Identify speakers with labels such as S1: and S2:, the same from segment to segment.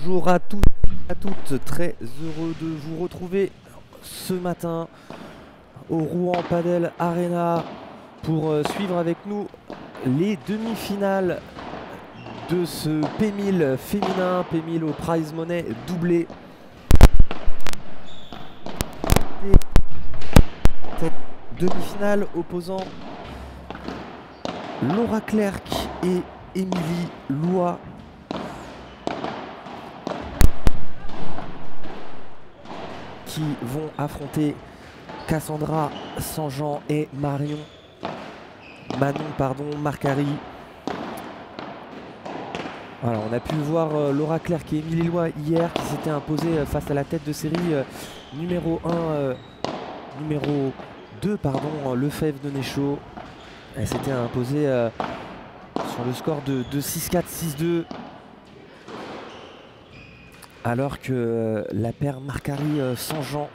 S1: Bonjour à tous et à toutes, très heureux de vous retrouver ce matin au Rouen Padel Arena pour suivre avec nous les demi-finales de ce P1000 féminin, P1000 au prize money doublé. Cette demi-finale opposant Laura Clerc et Émilie Loy. Qui vont affronter Cassandra Sanjean et Manon Marcari. Voilà, on a pu voir Laura Clerc et Émilie Loy hier qui s'étaient imposées face à la tête de série numéro 2 Lefebvre de Néchaud. Elle s'était imposée sur le score de 6-4, 6-2. Alors que la paire Marcari-Sanjean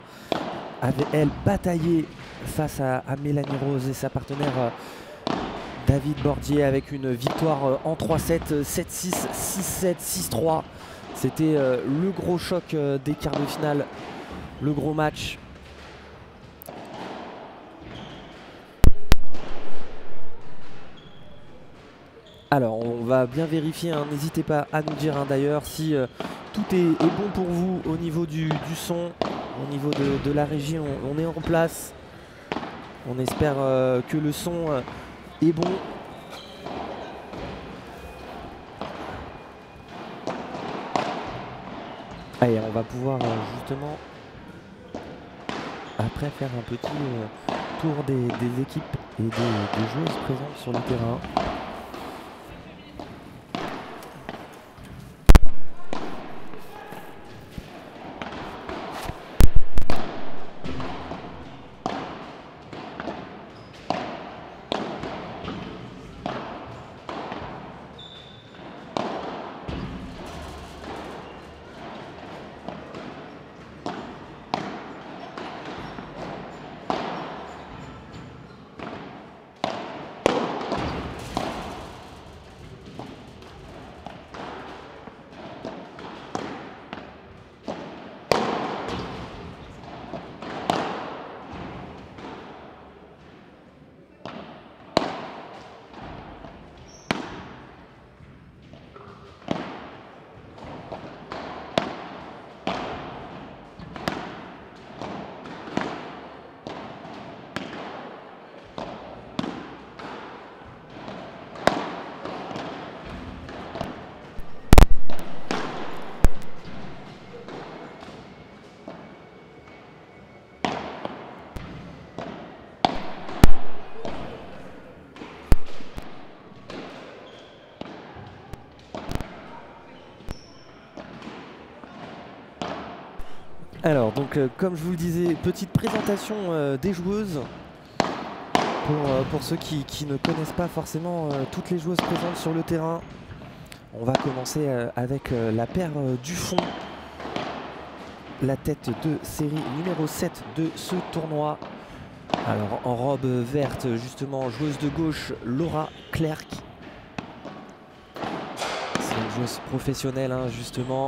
S1: avait, elle, bataillé face à Mélanie Rose et sa partenaire David Bordier avec une victoire en 3-7, 7-6, 6-7, 6-3. C'était le gros choc des quarts de finale, le gros match. Alors, on va bien vérifier, hein. N'hésitez pas à nous dire d'ailleurs si tout est bon pour vous au niveau du son, au niveau de la régie, on est en place. On espère que le son est bon. Allez, on va pouvoir justement après faire un petit tour des équipes et des joueuses présentes sur le terrain. Alors donc comme je vous le disais, petite présentation des joueuses pour ceux qui ne connaissent pas forcément toutes les joueuses présentes sur le terrain. On va commencer avec la paire du fond, la tête de série numéro 7 de ce tournoi. Alors en robe verte justement, joueuse de gauche Laura Clerc. C'est une joueuse professionnelle hein, justement,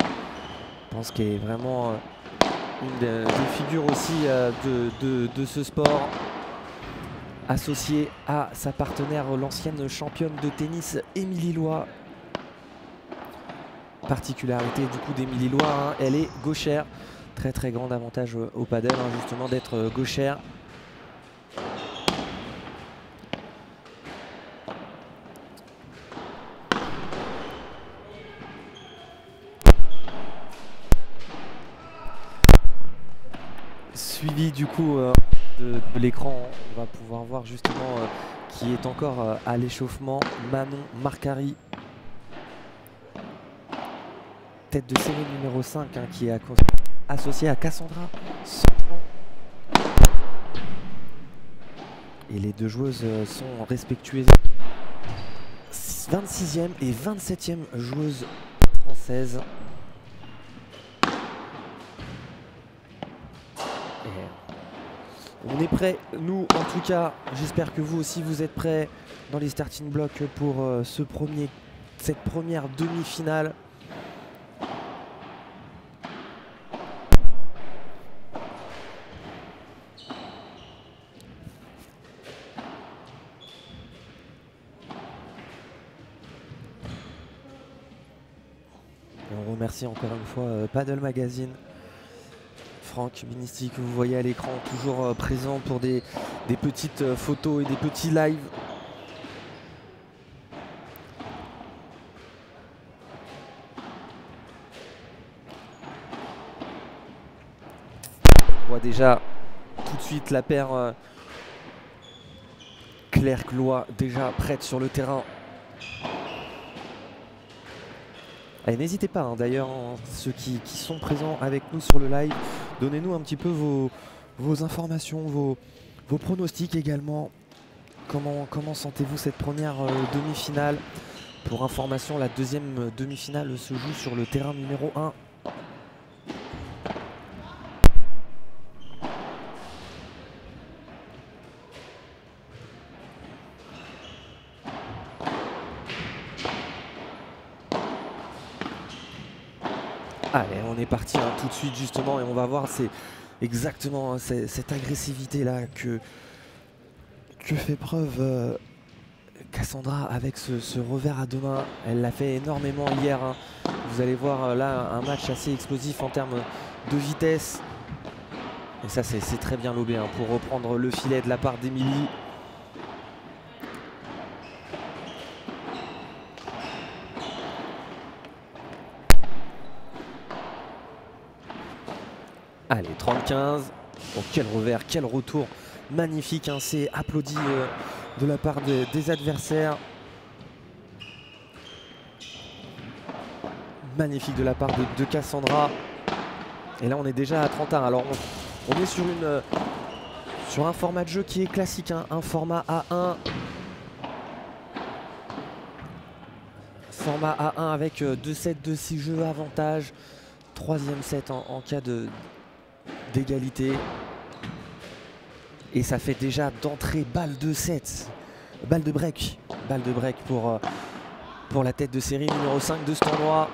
S1: je pense qu'elle est vraiment une des figures aussi de ce sport, associée à sa partenaire, l'ancienne championne de tennis Émilie Loy. Particularité du coup d'Émilie Loy, hein, elle est gauchère, Très grand avantage au paddle, hein, justement, d'être gauchère. Suivi du coup de l'écran, on va pouvoir voir justement qui est encore à l'échauffement, Manon Marcari. Tête de série numéro 5 hein, qui est associée à Cassandra. Et les deux joueuses sont respectueuses. 26e et 27e joueuses françaises. On est prêts, nous en tout cas, j'espère que vous aussi vous êtes prêts dans les starting blocks pour cette première demi-finale. Et on remercie encore une fois Paddle Magazine. Franck Ministy que vous voyez à l'écran, toujours présent pour des petites photos et des petits lives. On voit déjà tout de suite la paire Claire Gloy déjà prête sur le terrain. Allez, n'hésitez pas hein, d'ailleurs, hein, ceux qui sont présents avec nous sur le live, donnez-nous un petit peu vos informations, vos pronostics également. Comment sentez-vous cette première demi-finale? Pour information, la deuxième demi-finale se joue sur le terrain numéro 1. Allez, on est parti hein, tout de suite justement et on va voir c'est exactement hein, cette agressivité là que fait preuve Cassandra avec ce revers à deux mains. Elle l'a fait énormément hier. Hein. Vous allez voir là un match assez explosif en termes de vitesse. Et ça c'est très bien lobé hein, pour reprendre le filet de la part d'Emilie. Allez, 30-15. Oh, quel revers, quel retour magnifique. Hein. C'est applaudi de la part des adversaires. Magnifique de la part de Cassandra. Et là, on est déjà à 31. Alors, on est sur un format de jeu qui est classique. Hein. Un format A1. Format A1 avec 2 sets de 6 jeux avantage. Troisième set en cas d'égalité. Et ça fait déjà d'entrée balle de 7. Balle de break. Balle de break pour la tête de série numéro 5 de ce tournoi.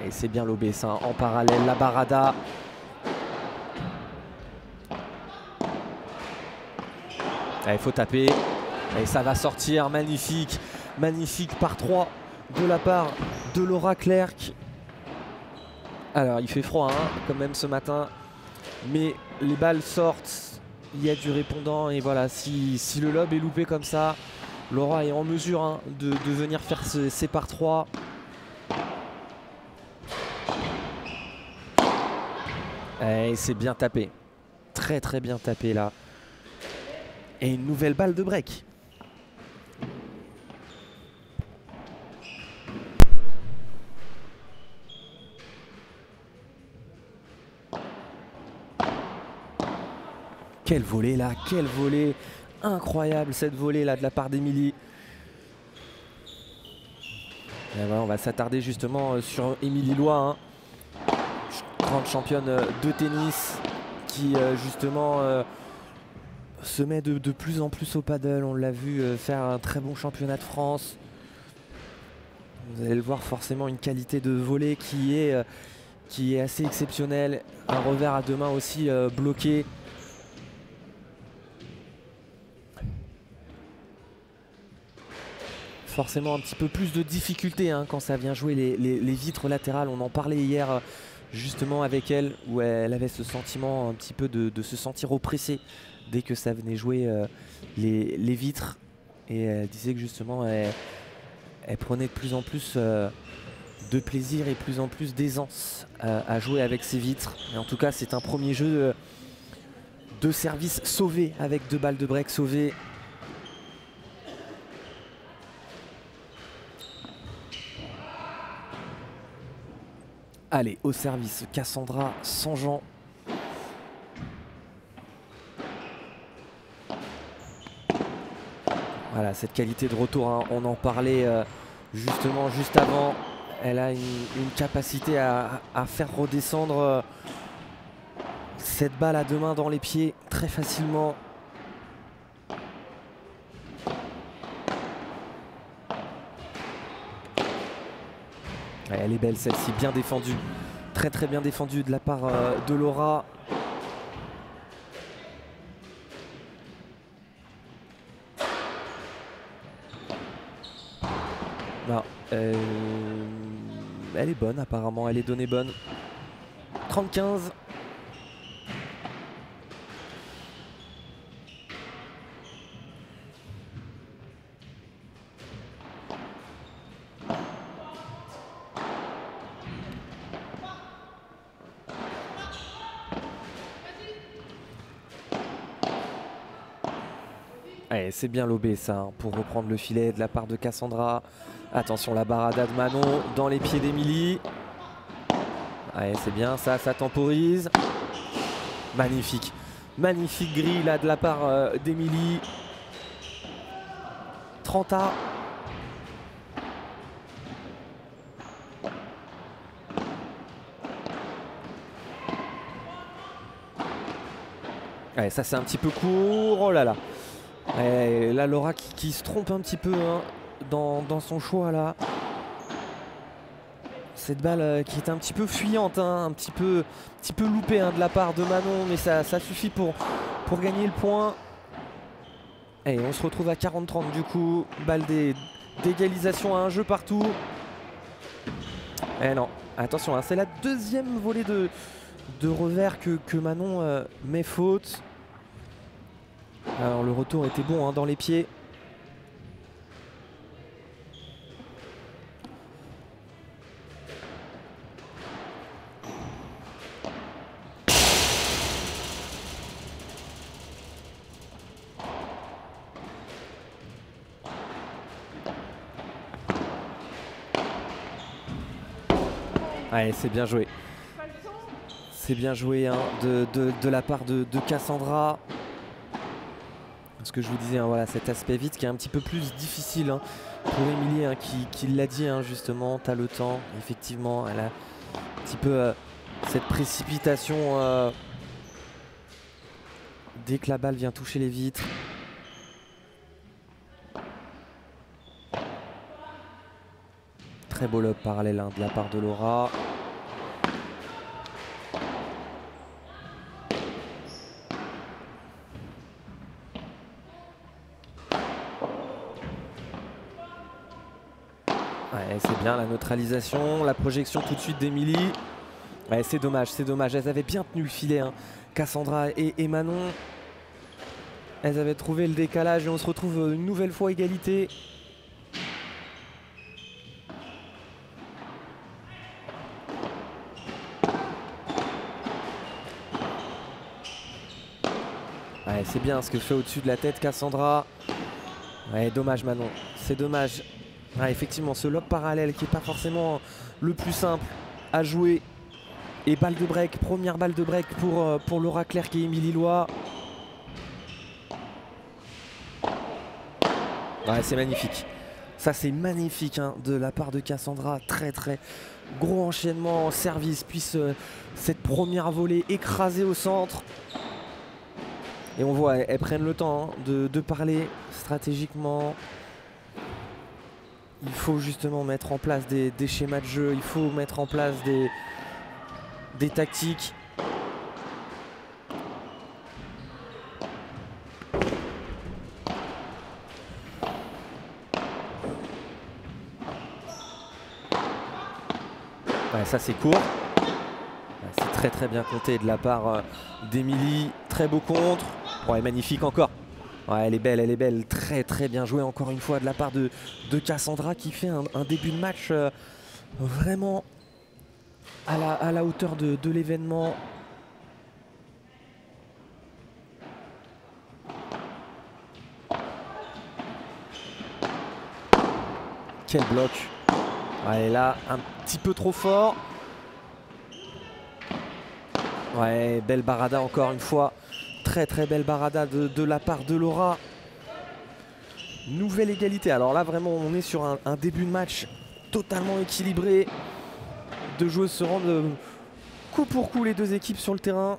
S1: Et c'est bien lobé ça. En parallèle, la barada. Il faut taper. Et ça va sortir. Magnifique. Magnifique par 3 de la part de Laura Clerc. Alors il fait froid hein, quand même ce matin, mais les balles sortent, il y a du répondant et voilà, si le lob est loupé comme ça, Laura est en mesure hein, de venir faire ses par 3. Et c'est bien tapé, très bien tapé là. Et une nouvelle balle de break. Quelle volée là, quelle volée incroyable cette volée là de la part d'Emilie. Voilà, on va s'attarder justement sur Emilie Loy, hein, grande championne de tennis qui justement se met de plus en plus au paddle. On l'a vu faire un très bon championnat de France. Vous allez le voir, forcément une qualité de volée qui est assez exceptionnelle. Un revers à deux mains aussi bloqué. forcément un petit peu plus de difficultés hein, quand ça vient jouer les vitres latérales. On en parlait hier justement avec elle, où elle avait ce sentiment un petit peu de se sentir oppressée dès que ça venait jouer les vitres. Et elle disait que justement elle prenait de plus en plus de plaisir et plus en plus d'aisance à jouer avec ces vitres. Et en tout cas c'est un premier jeu de service sauvé avec 2 balles de break sauvées. Allez, au service, Cassandra Sanjean. Voilà, cette qualité de retour, hein, on en parlait justement juste avant. Elle a une capacité à faire redescendre cette balle à 2 mains dans les pieds très facilement. Ouais, elle est belle celle-ci, bien défendue. Très très bien défendue de la part de Laura. Non, elle est bonne apparemment, elle est donnée bonne. 30-15. C'est bien lobé ça hein, pour reprendre le filet de la part de Cassandra. Attention la barada de Manon dans les pieds d'Emilie. C'est bien ça, ça temporise. Magnifique. Magnifique grille là de la part d'Emilie. 30A. Ça c'est un petit peu court. Oh là là. Là Laura qui se trompe un petit peu hein, dans son choix là. Cette balle qui est un petit peu fuyante, hein, un petit peu loupée hein, de la part de Manon, mais ça suffit pour gagner le point. Et on se retrouve à 40-30 du coup. Balle d'égalisation à 1 jeu partout. Non, attention, hein, c'est la 2e volée de revers que Manon met faute. Alors le retour était bon hein, dans les pieds. C'est bien joué. C'est bien joué hein, de la part de Cassandra. Ce que je vous disais, hein, voilà, cet aspect vite qui est un petit peu plus difficile hein, pour Emilie hein, qui l'a dit hein, justement, t'as le temps. Effectivement, elle a un petit peu cette précipitation dès que la balle vient toucher les vitres. Très beau lob parallèle hein, de la part de Laura. C'est bien la neutralisation, la projection tout de suite d'Emilie. C'est dommage, c'est dommage. Elles avaient bien tenu le filet, hein. Cassandra et Manon. Elles avaient trouvé le décalage et on se retrouve une nouvelle fois égalité. C'est bien ce que fait au-dessus de la tête Cassandra. Dommage Manon, c'est dommage. Effectivement, ce lob parallèle qui n'est pas forcément le plus simple à jouer. Et balle de break, première balle de break pour Laura Clerc et Emilie Loy. C'est magnifique. Ça c'est magnifique hein, de la part de Cassandra. Très très gros enchaînement en service. Puis cette première volée écrasée au centre. Et on voit, elles prennent le temps hein, de parler stratégiquement. Il faut justement mettre en place des schémas de jeu, il faut mettre en place des tactiques. Ouais, ça c'est court. Ouais, c'est très très bien compté de la part d'Emilie. Très beau contre. Ouais, magnifique encore. Ouais, elle est belle, elle est belle. Très très bien joué encore une fois de la part de Cassandra qui fait un début de match vraiment à la hauteur de l'événement. Quel bloc. Ouais, là, un petit peu trop fort. Ouais, belle barada encore une fois. Très très belle barada de la part de Laura. Nouvelle égalité. Alors là, vraiment, on est sur un début de match totalement équilibré. Deux joueuses se rendent coup pour coup les deux équipes sur le terrain.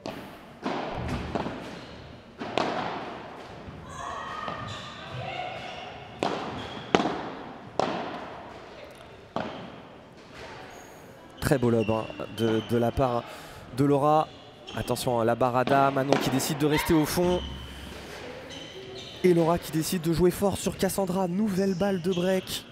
S1: Très beau lob hein, de la part de Laura. Attention, la barada, Manon qui décide de rester au fond. Et Laura qui décide de jouer fort sur Cassandra. Nouvelle balle de break.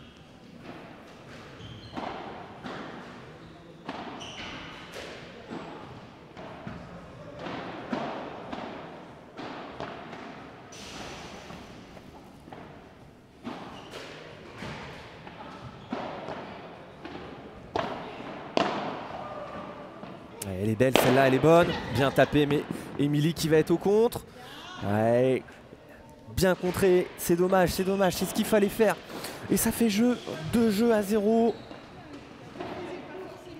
S1: Elle est belle celle-là, elle est bonne. Bien tapée, mais Émilie qui va être au contre. Ouais. Bien contré, c'est dommage, c'est ce qu'il fallait faire. Et ça fait 2 jeux à 0.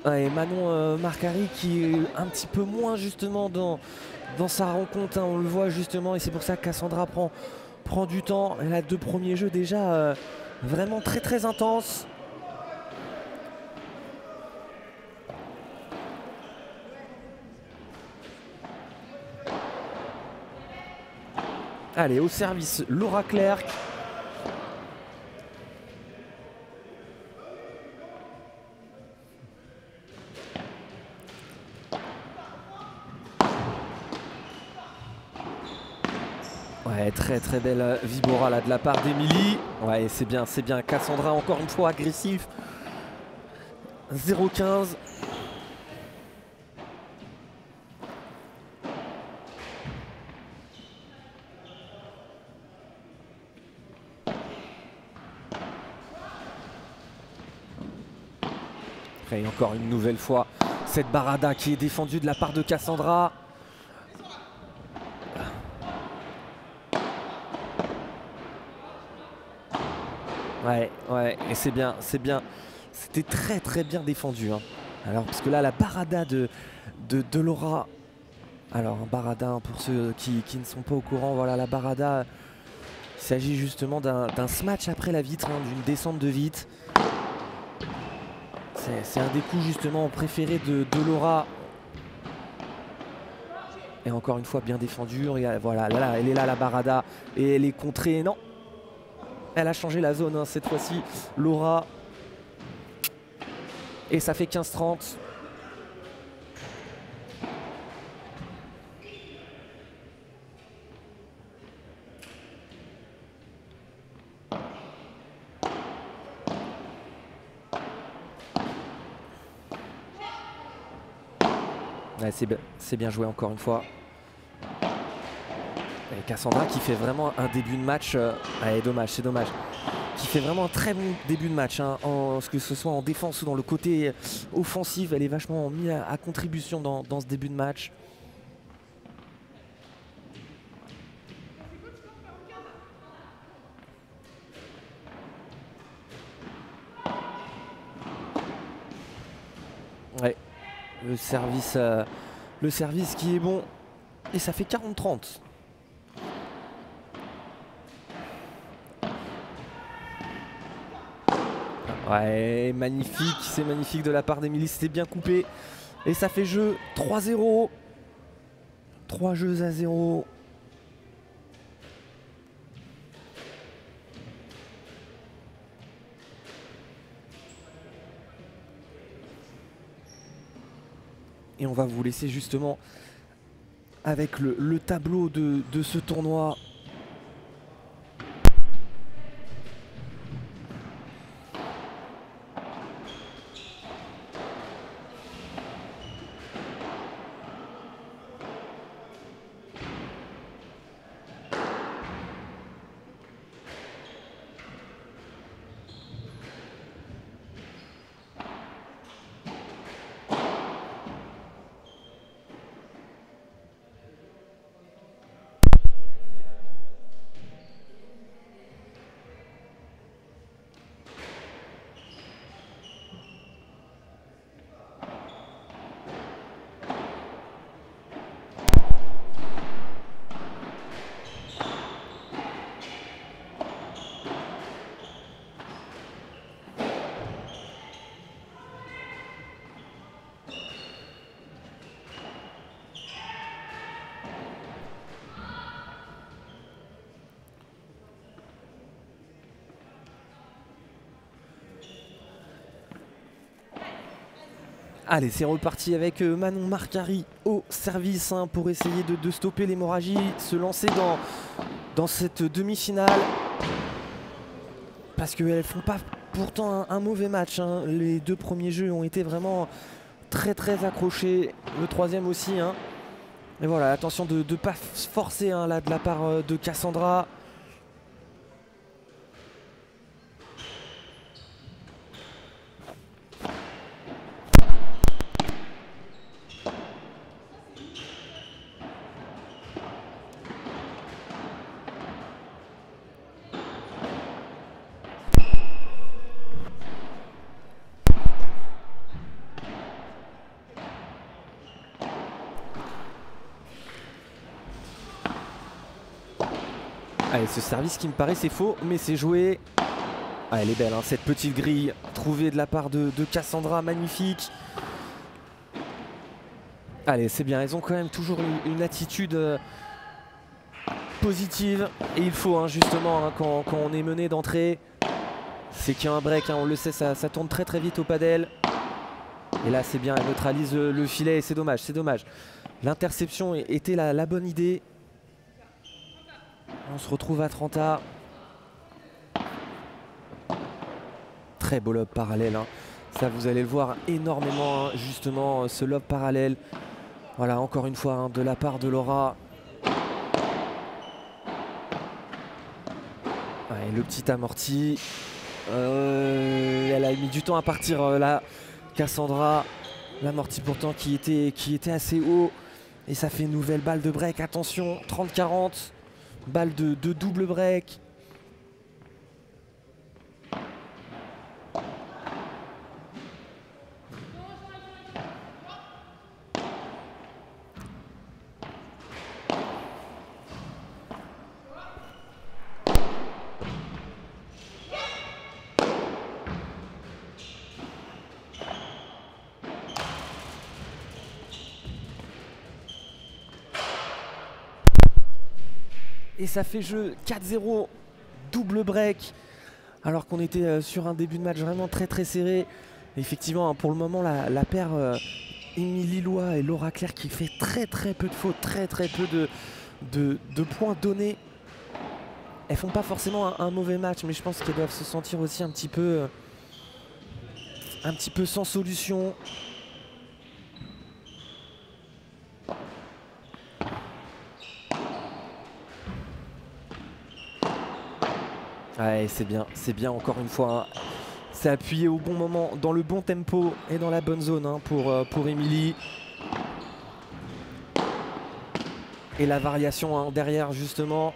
S1: Ouais, Manon Marcari qui est un petit peu moins justement dans sa rencontre, hein, on le voit justement, et c'est pour ça que Cassandra prend du temps. Elle a 2 premiers jeux déjà vraiment très très intenses. Allez, au service, Laura Clerc. Ouais, très très belle Vibora là de la part d'Emilie. Ouais, c'est bien. Cassandra encore une fois agressif. 0-15. Et encore une nouvelle fois, cette barada qui est défendue de la part de Cassandra. Ouais, et c'est bien. C'était très très bien défendu. Hein. Alors, parce que là, la barada de Laura. Alors, un barada, hein, pour ceux qui ne sont pas au courant, voilà, la barada, il s'agit justement d'un smash après la vitre, hein, d'une descente de vitre. C'est un des coups justement préférés de Laura. Et encore une fois bien défendu. Voilà, là, elle est là la barada. Et elle est contrée. Non. Elle a changé la zone hein, cette fois-ci. Laura. Et ça fait 15-30. Ouais, c'est bien joué encore une fois. Et Cassandra qui fait vraiment un début de match. Ouais, c'est dommage. Qui fait vraiment un très bon début de match. Hein, que ce soit en défense ou dans le côté offensif. Elle est vachement mise à contribution dans ce début de match. Ouais, le service qui est bon. Et ça fait 40-30. Ouais, magnifique, c'est magnifique de la part d'Emilie, c'était bien coupé. Et ça fait jeu 3-0. 3 jeux à 0. Et on va vous laisser justement avec le tableau de ce tournoi. Allez, c'est reparti avec Manon Marcari au service hein, pour essayer de stopper l'hémorragie, se lancer dans cette demi-finale. Parce qu'elles ne font pas pourtant un mauvais match. Hein. Les 2 premiers jeux ont été vraiment très accrochés. Le 3e aussi. Hein. Et voilà, attention de ne pas forcer hein, là, de la part de Cassandra. Allez, ce service qui me paraît c'est faux, mais c'est joué. Ah, elle est belle, hein, cette petite grille trouvée de la part de Cassandra, magnifique. Allez, c'est bien, elles ont quand même toujours une attitude positive. Et il faut hein, justement, hein, quand on est mené d'entrée, c'est qu'il y a un break, hein, on le sait, ça tourne très vite au padel. Et là c'est bien, elle neutralise le filet et c'est dommage, c'est dommage. L'interception était la bonne idée. On se retrouve à 30A. Très beau lob parallèle. Hein. Ça, vous allez le voir énormément, hein, justement, ce lob parallèle. Voilà, encore une fois, hein, de la part de Laura. Ouais, le petit amorti. Elle a mis du temps à partir là. Cassandra. L'amorti pourtant qui était assez haut. Et ça fait une nouvelle balle de break. Attention, 30-40. Balle de double break. Et ça fait jeu 4-0, double break. Alors qu'on était sur un début de match vraiment très serré. Effectivement, hein, pour le moment, la paire Émilie Lois et Laura Claire qui fait très peu de fautes, très peu de points donnés. Elles font pas forcément un mauvais match, mais je pense qu'elles doivent se sentir aussi un petit peu sans solution. Ouais, c'est bien encore une fois. Hein. C'est appuyé au bon moment, dans le bon tempo et dans la bonne zone hein, pour Émilie. Et la variation hein, derrière justement.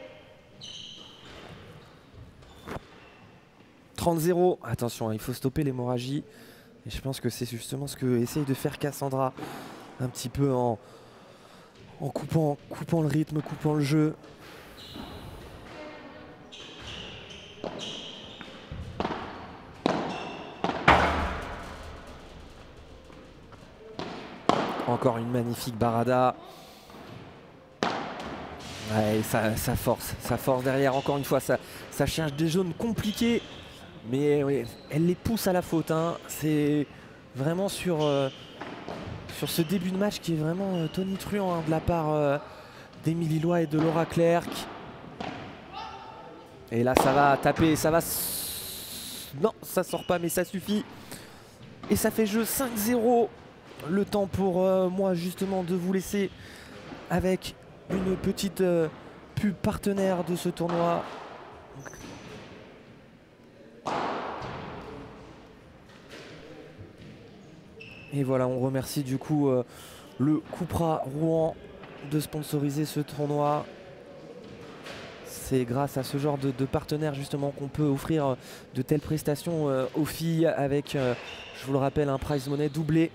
S1: 30-0. Attention, hein, il faut stopper l'hémorragie. Et je pense que c'est justement ce que essaye de faire Cassandra. Un petit peu en coupant le rythme, coupant le jeu. Encore une magnifique barada. Ouais, ça force derrière. Encore une fois, ça cherche des zones compliquées. Mais ouais, elle les pousse à la faute. Hein. C'est vraiment sur ce début de match qui est vraiment tonitruant hein, de la part d'Émilie Lois et de Laura Clerc. Et là, ça va taper. Ça va. Non, ça sort pas, mais ça suffit. Et ça fait jeu 5-0. Le temps pour moi justement de vous laisser avec une petite pub partenaire de ce tournoi. Et voilà, on remercie du coup le Cupra Rouen de sponsoriser ce tournoi. C'est grâce à ce genre de partenaire justement qu'on peut offrir de telles prestations aux filles avec, je vous le rappelle, un prize money doublé.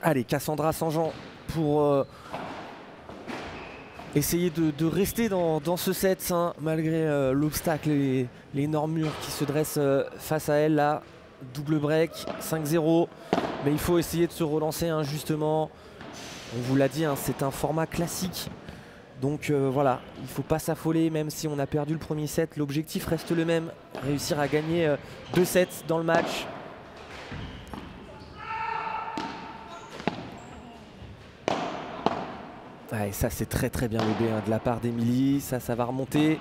S1: Allez, Cassandra Sanjean pour essayer de rester dans ce set hein, malgré l'obstacle et l'énorme mur qui se dresse face à elle là. Double break, 5-0. Mais il faut essayer de se relancer hein, justement. On vous l'a dit, hein, c'est un format classique. Donc voilà, il ne faut pas s'affoler même si on a perdu le premier set. L'objectif reste le même, réussir à gagner 2 sets dans le match. Ouais, ça c'est très très bien levé hein, de la part d'Emilie, ça va remonter.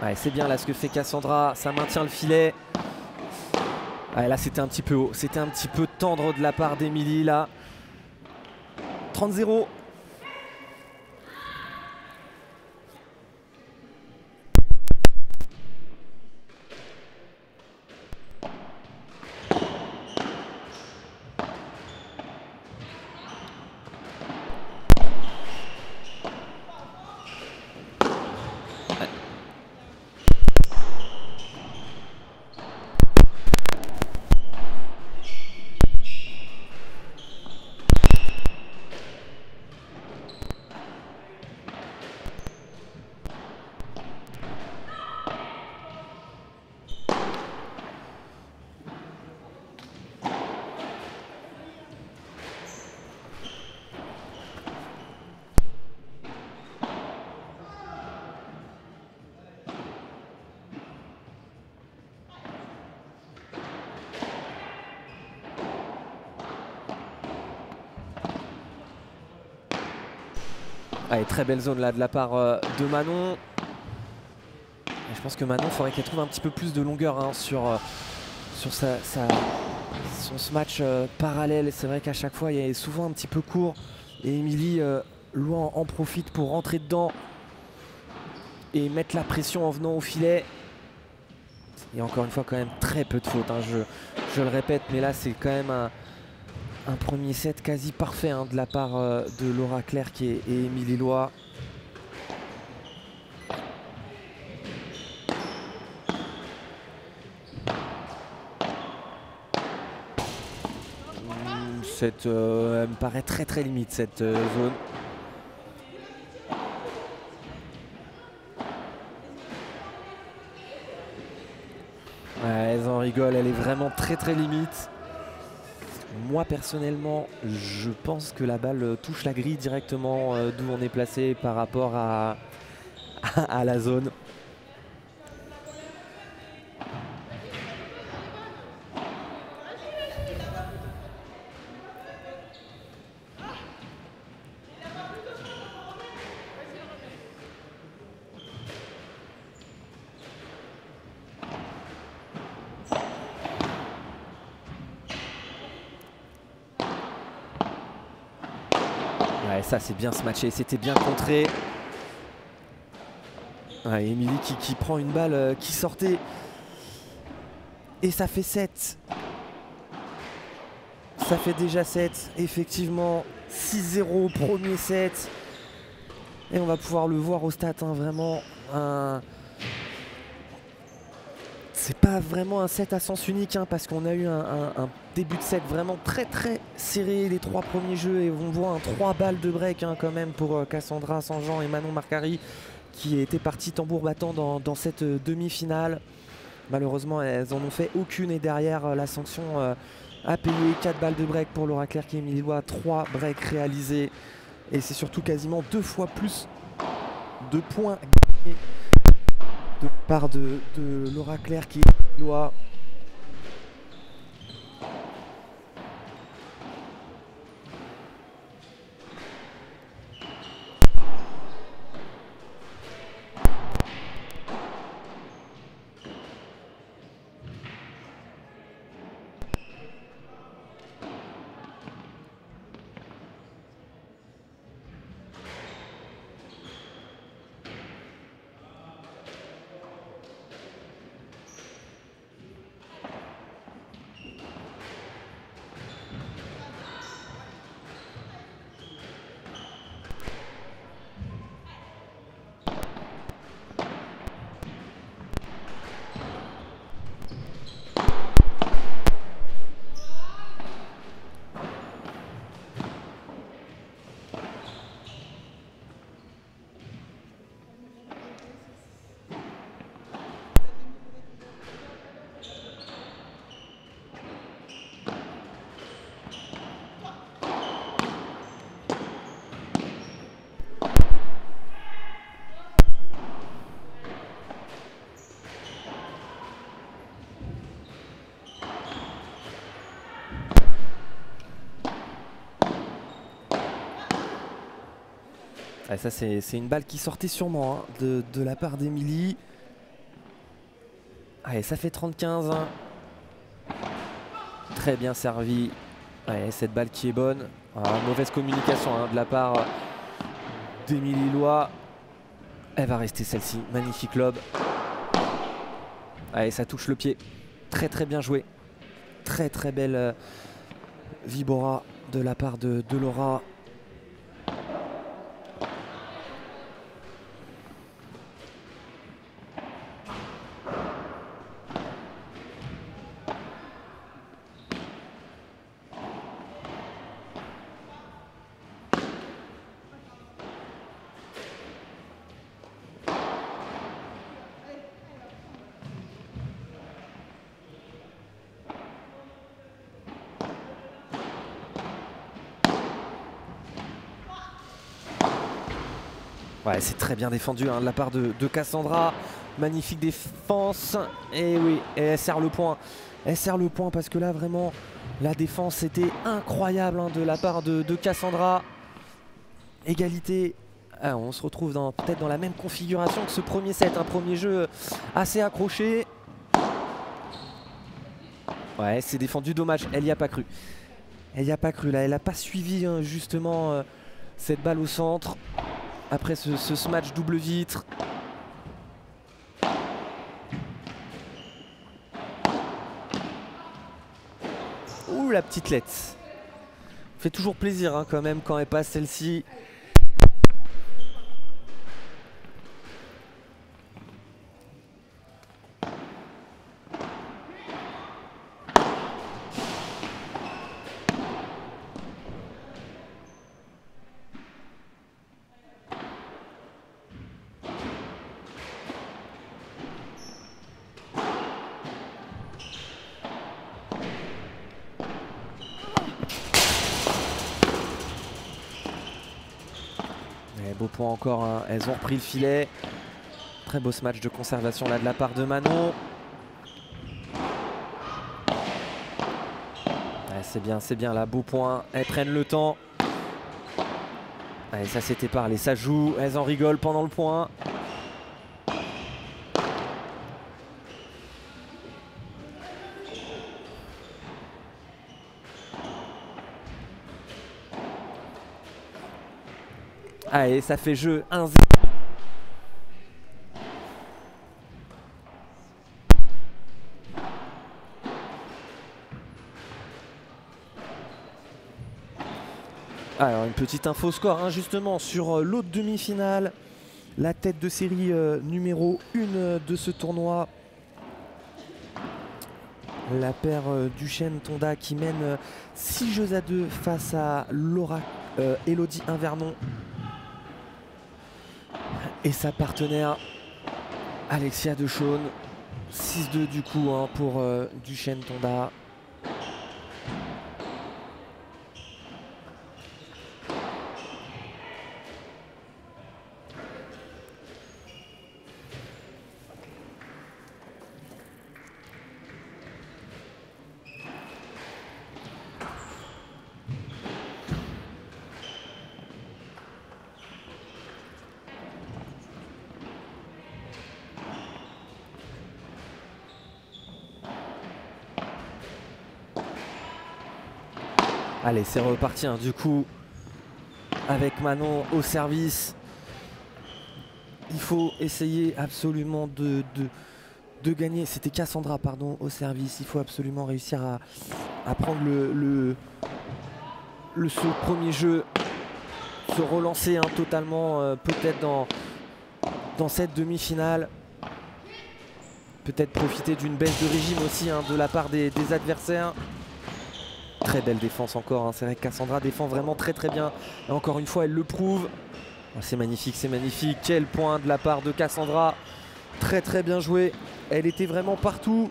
S1: Ouais, c'est bien là ce que fait Cassandra, ça maintient le filet. Ouais, là c'était un petit peu haut, c'était un petit peu tendre de la part d'Emilie là. 30-0. Allez, très belle zone là de la part de Manon. Et je pense que Manon, il faudrait qu'elle trouve un petit peu plus de longueur hein, sur son match parallèle. C'est vrai qu'à chaque fois, il est souvent un petit peu court. Et Emilie Louan en profite pour rentrer dedans et mettre la pression en venant au filet. Et encore une fois, quand même très peu de fautes. Hein, je le répète, mais là, c'est quand même un premier set quasi parfait hein, de la part de Laura Clerc et Emilie Loy. Elle me paraît très très limite cette zone. Ouais, elles en rigolent, elle est vraiment très très limite. Moi personnellement, je pense que la balle touche la grille directement d'où on est placé par rapport à la zone. Ouais, ça c'est bien se matcher, c'était bien contré. Ouais, Emilie qui prend une balle qui sortait. Et ça fait 7. Ça fait déjà 7, effectivement. 6-0, premier set. Et on va pouvoir le voir au stat, hein, vraiment. C'est pas vraiment un set à sens unique, hein, parce qu'on a eu un début de set vraiment très très serré, les 3 premiers jeux. Et on voit un 3 balles de break hein, quand même pour Cassandra Sanjean et Manon Marcari, qui étaient partis tambour battant dans cette demi-finale. Malheureusement, elles en ont fait aucune. Et derrière, la sanction a payé. 4 balles de break pour Laura Clerc et Emilie Loy. 3 breaks réalisés. Et c'est surtout quasiment 2 fois plus de points gagnés de part de Laura Clerc et Emilie Loy. Ouais, ça c'est une balle qui sortait sûrement hein, de la part d'Emilie. Allez, ça fait 30-15. Hein. Très bien servi. Ouais, cette balle qui est bonne. Ah, mauvaise communication hein, de la part d'Emilie Loy. Elle va rester celle-ci. Magnifique lob. Allez, ça touche le pied. Très très bien joué. Très très belle vibora de la part de Laura. Ouais, c'est très bien défendu hein, de la part de Cassandra. Magnifique défense. Et oui, et elle serre le point. Elle serre le point parce que là, vraiment, la défense était incroyable hein, de la part de Cassandra. Égalité. Ah, on se retrouve peut-être dans la même configuration que ce premier set. Un premier jeu assez accroché. Ouais, c'est défendu. Dommage, elle n'y a pas cru. Elle n'y a pas cru là. Elle n'a pas suivi hein, justement cette balle au centre. Après ce smash double vitre. Ouh, la petite lettre. Fait toujours plaisir hein, quand même quand elle passe celle-ci. Beau point encore, hein. Elles ont repris le filet. Très beau ce match de conservation là de la part de Manon. Ouais, c'est bien là, beau point. Elles prennent le temps. Allez, ça c'était parlé, ça joue. Elles en rigolent pendant le point. Allez, ça fait jeu 1-0. Alors une petite info score hein, justement sur l'autre demi-finale. La tête de série numéro 1 de ce tournoi. La paire Duchesne-Tonda qui mène 6-2 face à Laura Elodie Invernon. Et sa partenaire Alexia Dechaune. 6-2 du coup hein, pour Duchesne-Tonda. Allez, c'est reparti hein, du coup avec Manon au service. Il faut essayer absolument de gagner. C'était Cassandra pardon au service. Il faut absolument réussir à prendre ce premier jeu. Se relancer hein, totalement peut-être dans cette demi-finale. Peut-être profiter d'une baisse de régime aussi hein, de la part des adversaires. Très belle défense encore, hein. C'est vrai que Cassandra défend vraiment très très bien. Et encore une fois, elle le prouve. Oh, c'est magnifique, c'est magnifique. Quel point de la part de Cassandra. Très très bien joué. Elle était vraiment partout.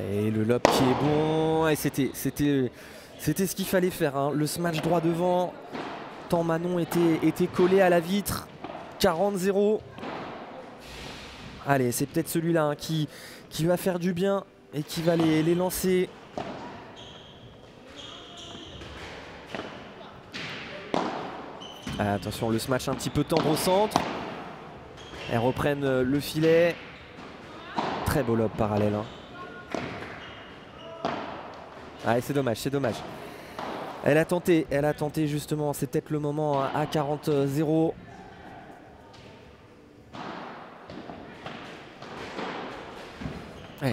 S1: Et le lob qui est bon. Et c'était ce qu'il fallait faire. Hein. Le smash droit devant. tant Manon était collé à la vitre. 40-0. Allez, c'est peut-être celui-là hein, qui va faire du bien et qui va les lancer. Ah, attention, le smash un petit peu tendre au centre. Elles reprennent le filet. Très beau lob parallèle. Hein. Ah, c'est dommage, c'est dommage. Elle a tenté justement. C'est peut-être le moment à 40-0.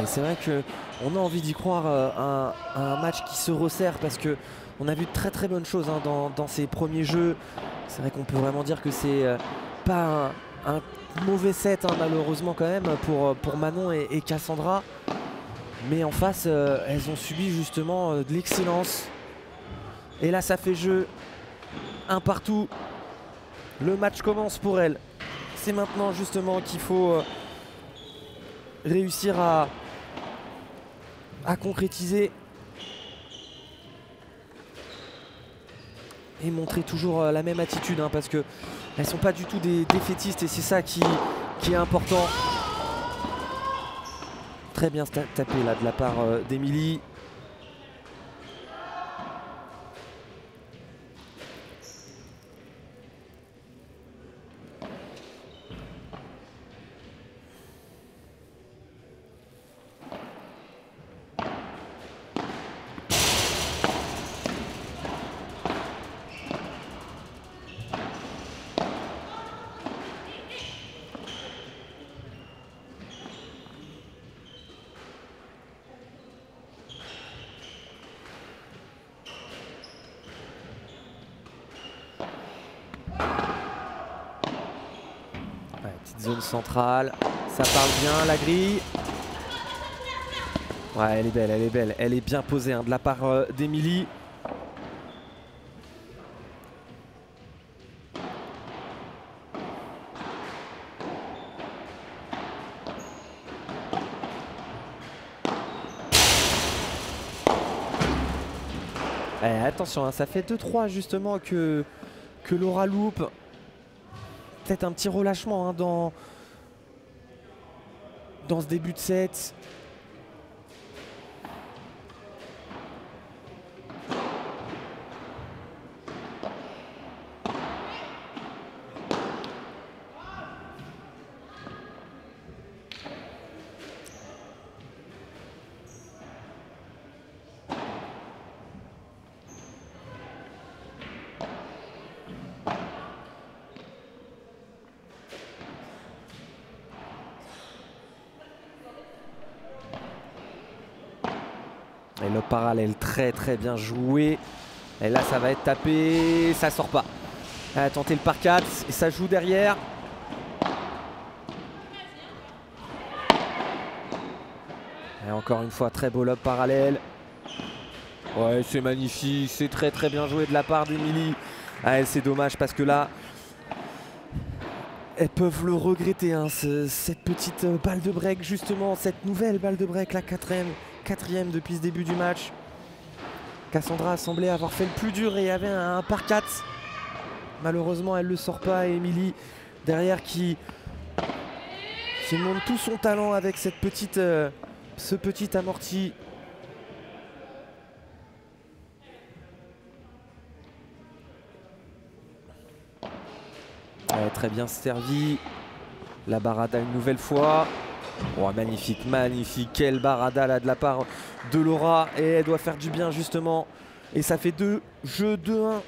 S1: C'est vrai qu'on a envie d'y croire à un match qui se resserre parce qu'on a vu de très très bonnes choses hein, dans ces premiers jeux. C'est vrai qu'on peut vraiment dire que c'est pas un mauvais set hein, malheureusement quand même pour Manon et Cassandra. Mais en face, elles ont subi justement de l'excellence. Et là, ça fait jeu. Un partout. Le match commence pour elles. C'est maintenant justement qu'il faut réussir à concrétiser. Et montrer toujours la même attitude hein, parce qu'elles ne sont pas du tout des défaitistes et c'est ça qui est important. Très bien tapé là de la part d'Emilie. Zone centrale, ça parle bien, la grille. Ouais, elle est belle, elle est belle. Elle est bien posée hein, de la part d'Emilie. Attention, hein, ça fait 2-3 justement que Laura loupe. Peut-être un petit relâchement hein, dans ce début de set. Et le parallèle très très bien joué. Et là ça va être tapé, ça sort pas. Elle a tenté le par 4 et ça joue derrière. Et encore une fois très beau lob parallèle. Ouais, c'est magnifique, c'est très très bien joué de la part d'Emilie. Ah, c'est dommage parce que là elles peuvent le regretter hein, cette petite balle de break justement, cette nouvelle balle de break, la quatrième depuis ce début du match. Cassandra a semblé avoir fait le plus dur et il y avait un par 4. Malheureusement elle ne le sort pas et Emilie derrière qui montre tout son talent avec cette petite, ce petit amorti. Très bien servi. La barada une nouvelle fois. Oh, magnifique, magnifique. Quelle barada là de la part de Laura. Et elle doit faire du bien justement. Et ça fait 2 jeux 2-1.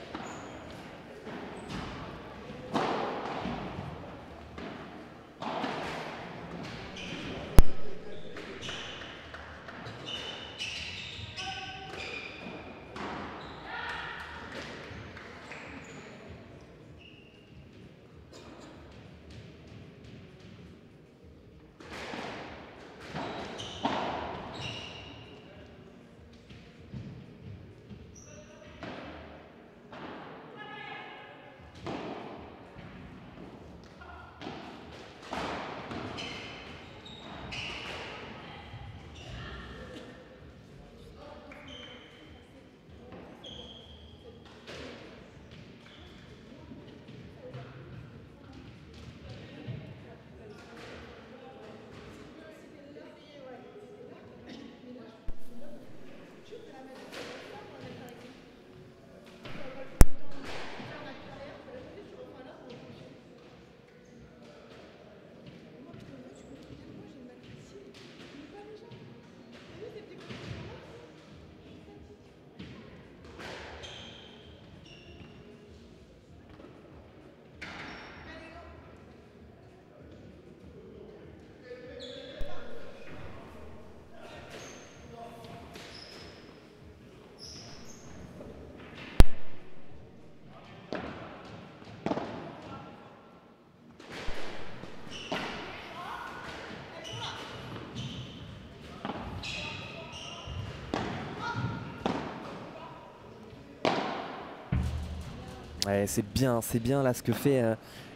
S1: Ouais, c'est bien là ce que fait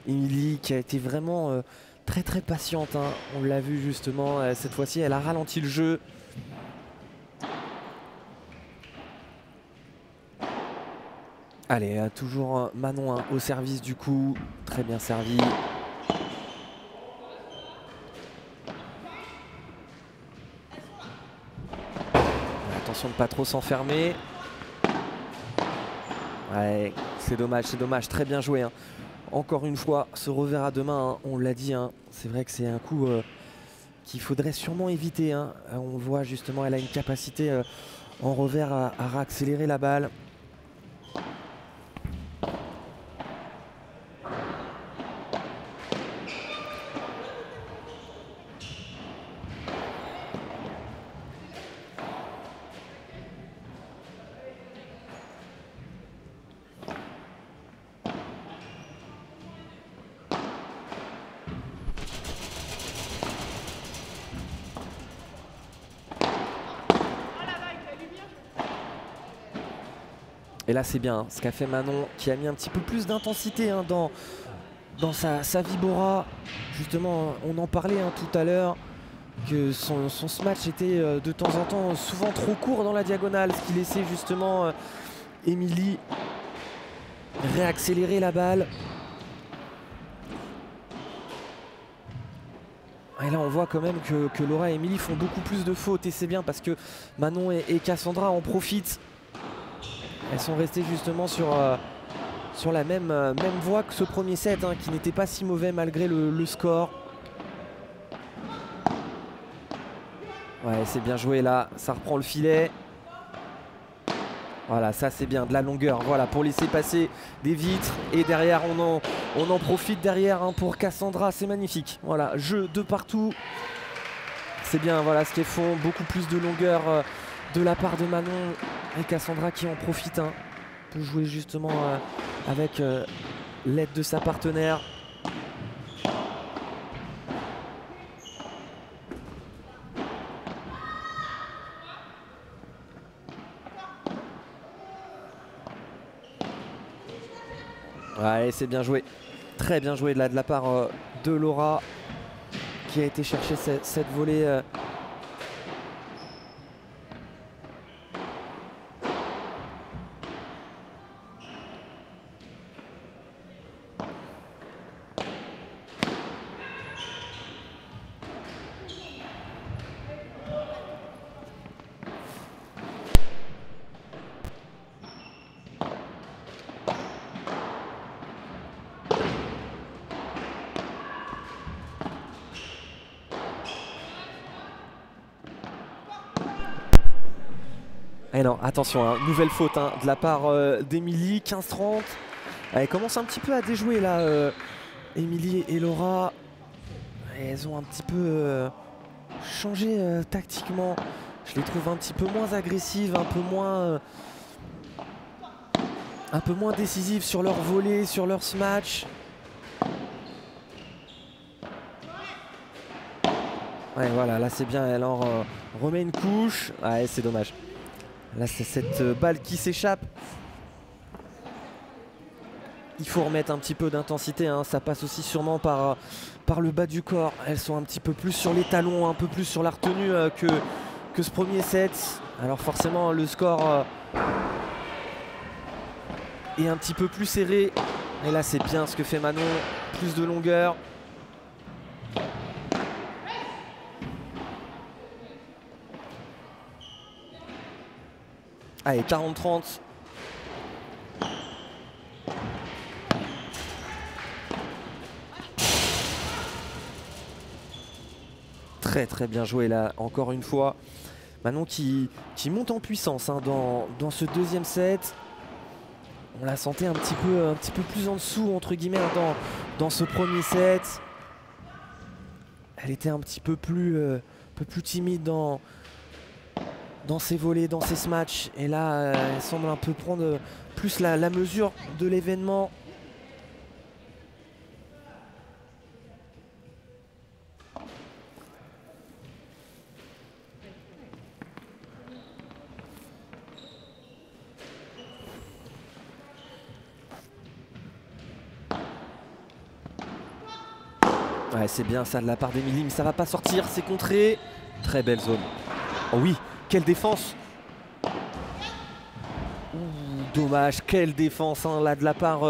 S1: Émilie, qui a été vraiment très très patiente, hein. On l'a vu justement, cette fois-ci elle a ralenti le jeu. Allez, toujours Manon au service du coup, très bien servi. Attention de ne pas trop s'enfermer. Ouais, c'est dommage, très bien joué, hein. Encore une fois, ce revers à deux mains, hein, on l'a dit, hein, c'est vrai que c'est un coup qu'il faudrait sûrement éviter, hein. On voit justement, elle a une capacité en revers à réaccélérer la balle. Et là c'est bien, hein, ce qu'a fait Manon, qui a mis un petit peu plus d'intensité, hein, dans sa vibora. Justement, on en parlait, hein, tout à l'heure, que son smash était de temps en temps souvent trop court dans la diagonale, ce qui laissait justement Émilie réaccélérer la balle. Et là on voit quand même que Laura et Émilie font beaucoup plus de fautes, et c'est bien parce que Manon et Cassandra en profitent. Elles sont restées justement sur la même voie que ce premier set, hein, qui n'était pas si mauvais malgré le score. Ouais, c'est bien joué là, ça reprend le filet. Voilà, ça c'est bien, de la longueur, voilà, pour laisser passer des vitres. Et derrière, on en profite derrière, hein, pour Cassandra, c'est magnifique. Voilà, jeu de partout. C'est bien, voilà ce qu'elles font, beaucoup plus de longueur de la part de Manon et Cassandra qui en profitent, hein. Peut jouer justement avec l'aide de sa partenaire. Ouais, c'est bien joué. Très bien joué de la part de Laura, qui a été chercher cette volée. Et non, attention, hein, nouvelle faute, hein, de la part d'Émilie, 15-30. Elle commence un petit peu à déjouer là, Émilie et Laura. Et elles ont un petit peu changé tactiquement. Je les trouve un petit peu moins agressives, un peu moins décisives sur leur volée, sur leur smash. Ouais, voilà, là c'est bien, elle en remet une couche. Ouais, c'est dommage. Là c'est cette balle qui s'échappe. Il faut remettre un petit peu d'intensité, hein. Ça passe aussi sûrement par le bas du corps. Elles sont un petit peu plus sur les talons, un peu plus sur la retenue que ce premier set. Alors forcément le score est un petit peu plus serré. Et là c'est bien ce que fait Manon, plus de longueur. Allez, 40-30. Très très bien joué là, encore une fois. Manon qui monte en puissance, hein, dans ce deuxième set. On la sentait un petit peu plus en dessous, entre guillemets, hein, dans ce premier set. Elle était un petit peu plus timide dans ses volées, dans ses smatchs. Et là, elle semble un peu prendre plus la mesure de l'événement. Ouais, c'est bien ça de la part d'Emilie, mais ça va pas sortir, c'est contré. Très belle zone. Oh oui, quelle défense. Ouh, dommage, quelle défense hein, là de la part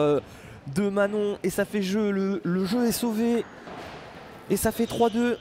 S1: de Manon. Et ça fait jeu, le jeu est sauvé. Et ça fait 3-2.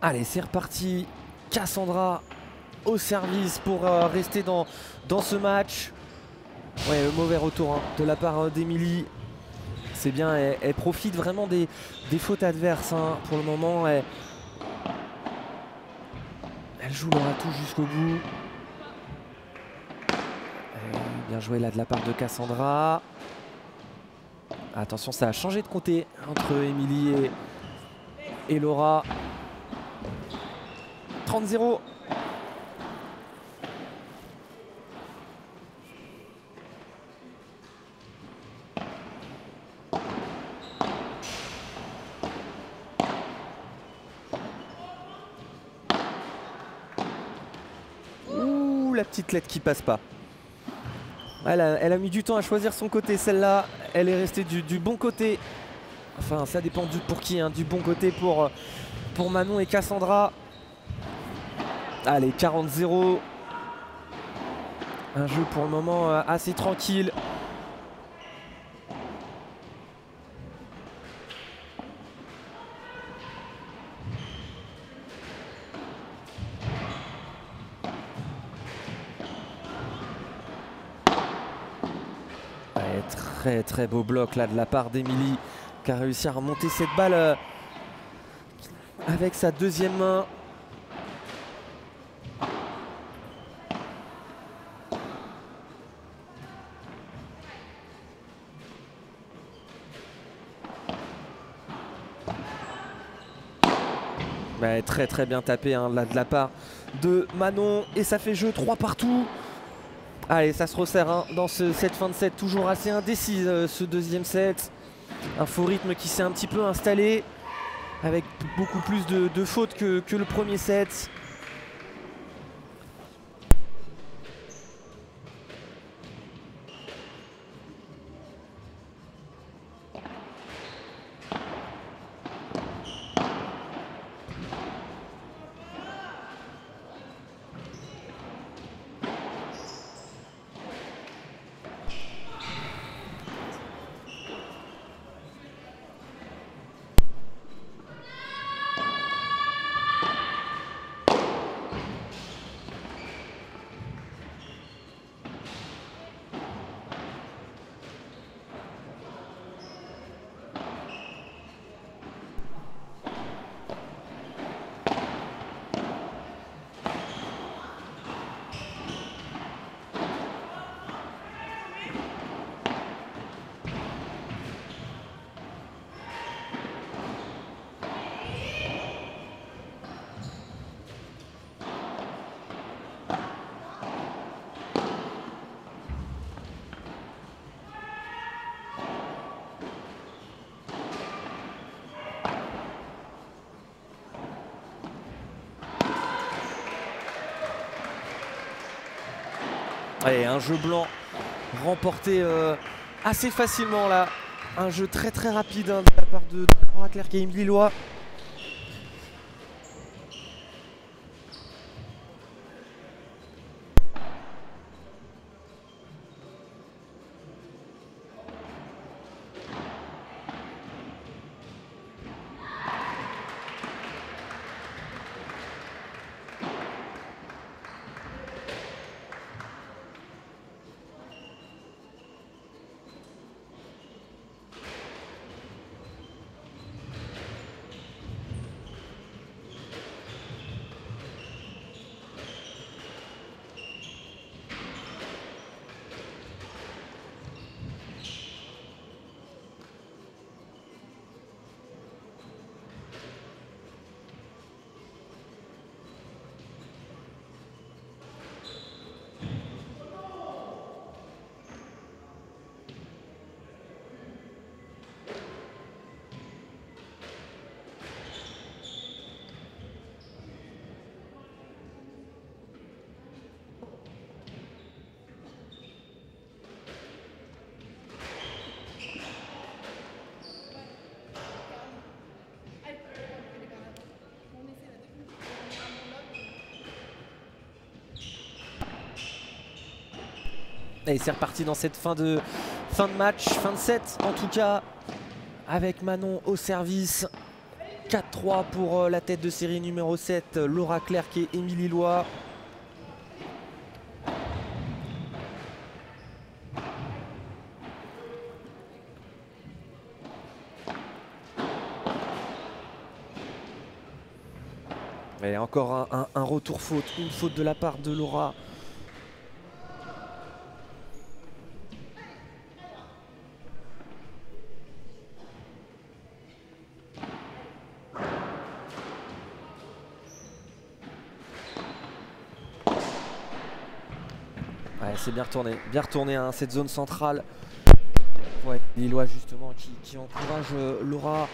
S1: Allez, c'est reparti. Cassandra au service pour rester dans ce match. Ouais, mauvais retour hein, de la part d'Emilie. C'est bien, elle profite vraiment des fautes adverses hein, pour le moment. Elle joue leur atout jusqu'au bout. Bien joué là de la part de Cassandra. Attention, ça a changé de côté entre Emilie et Laura. 30-0. Ouh, la petite lettre qui passe pas. Elle a mis du temps à choisir son côté, celle-là. Elle est restée du bon côté. Enfin, ça dépend pour qui, hein, du bon côté pour Manon et Cassandra. Allez, 40-0. Un jeu pour le moment assez tranquille. Ouais, très beau bloc là de la part d'Emilie qui a réussi à remonter cette balle avec sa deuxième main. Ouais, très bien tapé hein, là de la part de Manon et ça fait jeu 3 partout. Allez, ça se resserre hein, dans cette fin de set, toujours assez indécis ce deuxième set. Un faux rythme qui s'est un petit peu installé avec beaucoup plus de fautes que le premier set. Allez, un jeu blanc remporté assez facilement là Un jeu très très rapide hein, de la part de Laura Clerc et Émilie Lillois. Et c'est reparti dans cette fin de match, fin de set en tout cas, avec Manon au service. 4-3 pour la tête de série numéro 7, Laura Clerc et Émilie Lillois. Et encore un retour faute, une faute de la part de Laura. Ouais, c'est bien retourné hein, cette zone centrale. Ouais, Lillois justement qui encourage Laura.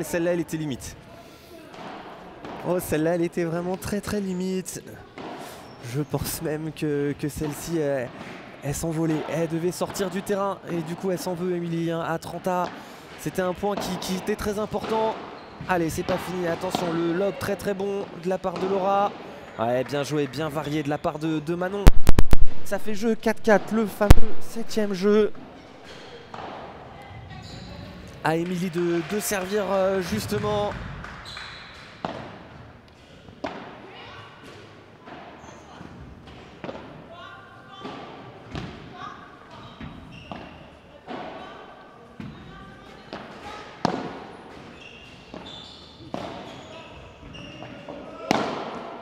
S1: Celle-là, elle était limite. Oh, celle-là, elle était vraiment très très limite. Je pense même que celle-ci, elle s'envolait. Elle devait sortir du terrain. Et du coup, elle s'en veut, Émilie, hein, à 30A. C'était un point qui était très important. Allez, c'est pas fini. Attention, le lob très très bon de la part de Laura. Ouais, bien joué, bien varié de la part de Manon. Ça fait jeu 4-4, le fameux 7e jeu. À Émilie de servir justement.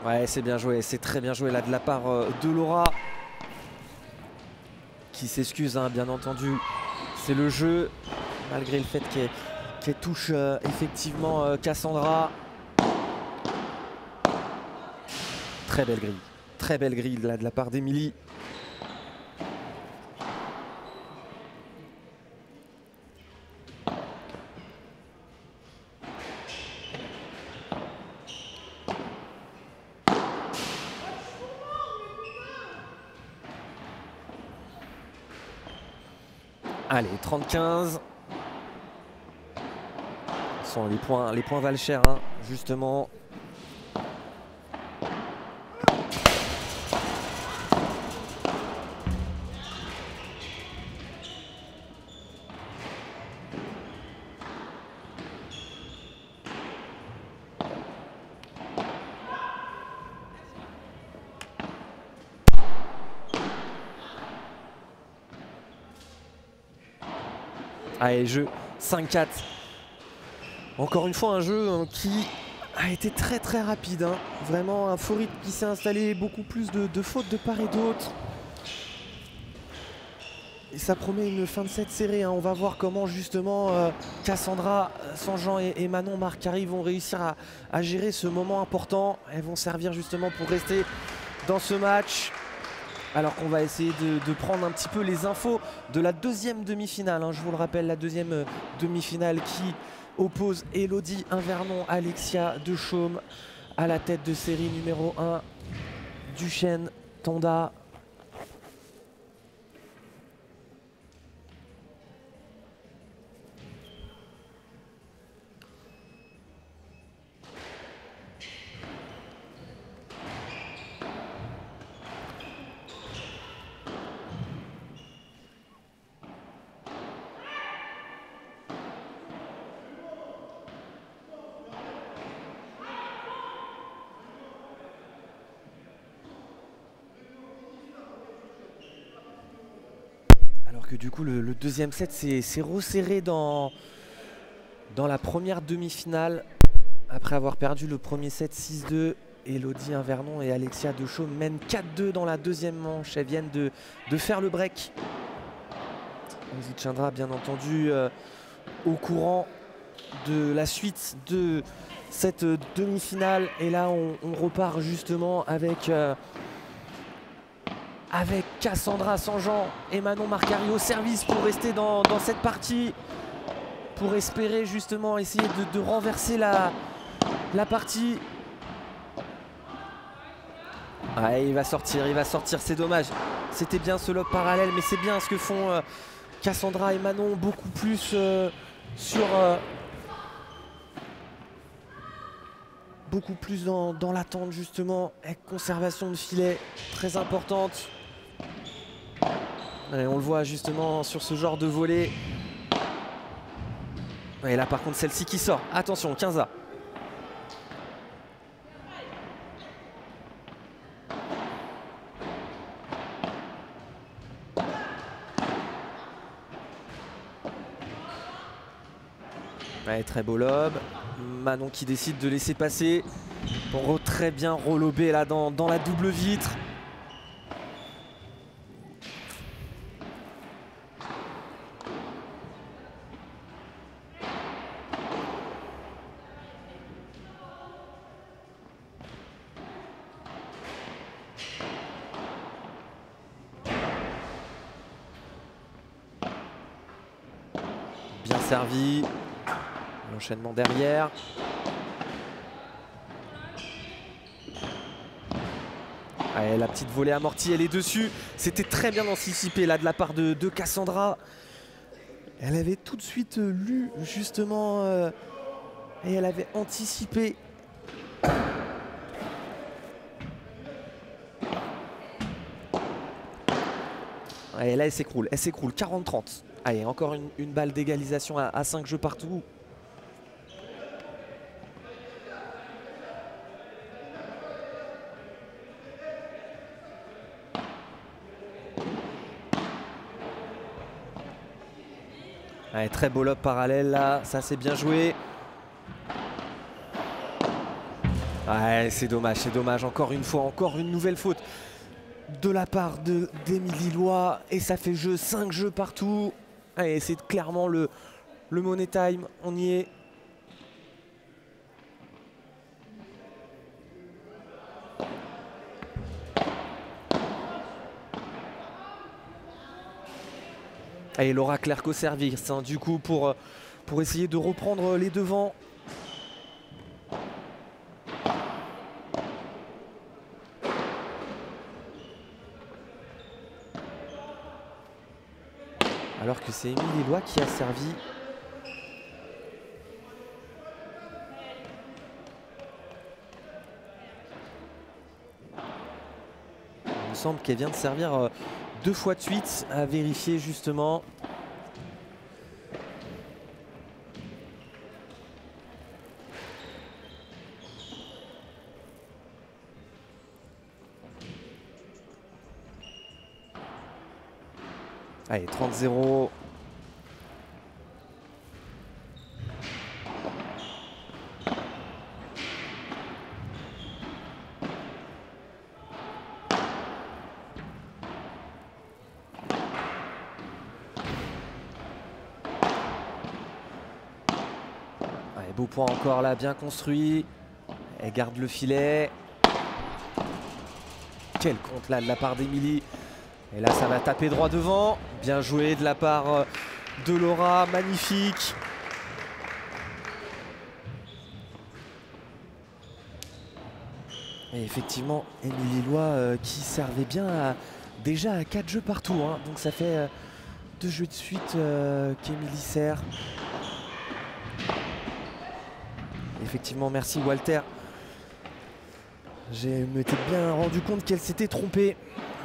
S1: Ouais, c'est bien joué, c'est très bien joué là de la part de Laura. Qui s'excuse, hein, bien entendu. C'est le jeu. Malgré le fait qu'elle touche effectivement Cassandra. Très belle grille là, de la part d'Émilie. Allez, 30-15. Les points valent cher, hein, justement. Allez, jeu 5-4. Encore une fois, un jeu qui a été très rapide, hein. Vraiment un faux rythme qui s'est installé, beaucoup plus de fautes de part et d'autre. Et ça promet une fin de set serrée, hein. On va voir comment justement Cassandra, Sanjean et Manon Marcari vont réussir à gérer ce moment important. Elles vont servir justement pour rester dans ce match. Alors qu'on va essayer de prendre un petit peu les infos de la deuxième demi-finale, hein. Je vous le rappelle, la deuxième demi-finale qui oppose Elodie Invernon, Alexia Dechaume à la tête de série numéro 1, Duchesne, Tonda. Alors que du coup le deuxième set s'est resserré dans la première demi-finale. Après avoir perdu le premier set 6-2, Elodie Invernon et Alexia Dechaume mènent 4-2 dans la deuxième manche. Elles viennent de faire le break. On y tiendra bien entendu au courant de la suite de cette demi-finale. Et là on repart justement avec Cassandra Sanjean et Manon Marcari au service pour rester dans cette partie, pour espérer justement essayer de renverser la partie. Ah, il va sortir, c'est dommage. C'était bien ce lob parallèle, mais c'est bien ce que font Cassandra et Manon, beaucoup plus beaucoup plus dans l'attente justement, avec conservation de filet très importante. Et on le voit justement sur ce genre de volée. Et là par contre celle-ci qui sort. Attention, 15A. Ouais, très beau lob. Manon qui décide de laisser passer pour très bien relober là dans la double vitre. Bien servi. L'enchaînement derrière. Allez, la petite volée amortie, elle est dessus. C'était très bien anticipé là de la part de Cassandra. Elle avait tout de suite lu justement et elle avait anticipé. Allez, là elle s'écroule, 40-30. Allez, encore une balle d'égalisation à 5 jeux partout. Allez, très beau lob parallèle là, ça c'est bien joué. Ouais, c'est dommage, encore une fois, encore une nouvelle faute de la part d'Émilie Loy. Et ça fait 5 jeux partout. Allez, c'est clairement le money time, on y est. Et Laura Clerc au service, hein, du coup, pour essayer de reprendre les devants. Alors que c'est Émilie Loy qui a servi. Il me semble qu'elle vient de servir 2 fois de suite, à vérifier justement. Allez, 30-0. Allez, beau point encore là, bien construit. Elle garde le filet. Quel compte là de la part d'Emilie. Et là ça va taper droit devant. Bien joué de la part de Laura, magnifique. Et effectivement, Émilie Loy qui servait bien déjà à 4 jeux partout. Hein. Donc ça fait 2 jeux de suite qu'Émilie sert. Effectivement, merci Walter. Je m'étais bien rendu compte qu'elle s'était trompée.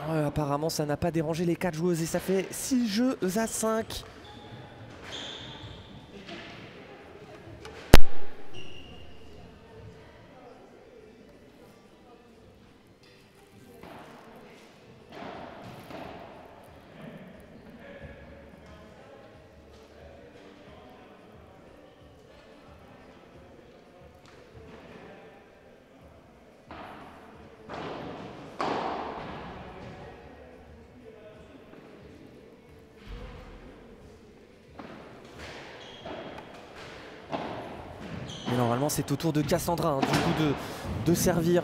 S1: Apparemment, ça n'a pas dérangé les 4 joueuses et ça fait 6 jeux à 5. Et normalement c'est au tour de Cassandra hein, du coup de servir.